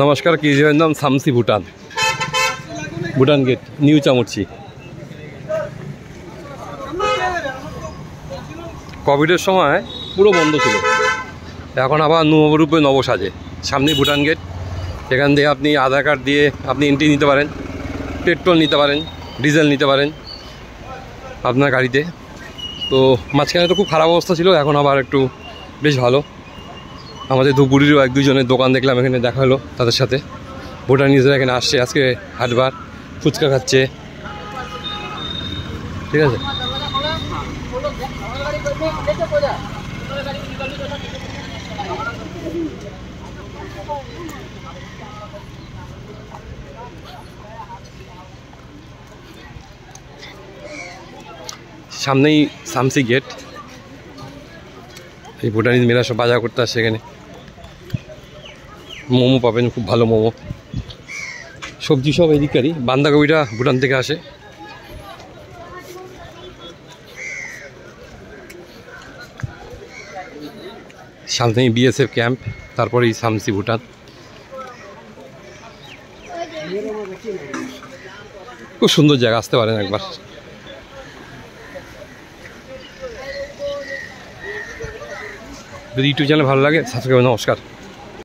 নমস্কার, কেজিএফের নাম Samsi Bhutan, Bhutan gate, new চামড়চি। কোভিডের সময় পুরো বন্ধ ছিল, এখন আবার নবরূপে নবসাজে। সামনে ভুটান গেট, এখান থেকে আপনি আধার কার্ড দিয়ে আপনি এন্ট্রি নিতে পারেন, পেট্রোল নিতে পারেন, ডিজেল নিতে পারেন আপনার গাড়িতে। তো মাঝখানে তো খুব খারাপ অবস্থা ছিল, এখন আবার একটু বেশ ভালো। আমাদের ধুপগুড়িরও এক দুজনের দোকান দেখলাম, এখানে দেখা হলো তাদের সাথে। ভুটানিজরা এখানে আসছে আজকে হাটবার, ফুচকা খাচ্ছে, ঠিক আছে। সামনেই সামসি গেট, এই ভুটানিজ মেয়েরা সব বাজার করতে আসছে এখানে। মোমো পাবেন, খুব ভালো মোমো। সবজি সব এদিকারই, বাঁধাকপিটা ভুটান থেকে আসে। সামনেই বিএসএফ ক্যাম্প, তারপরেই সামসি ভুটান। খুব সুন্দর জায়গা, আসতে পারেন একবার। যদি ইউটিউব চ্যানেল ভালো লাগে সাবস্ক্রাইব। নমস্কার।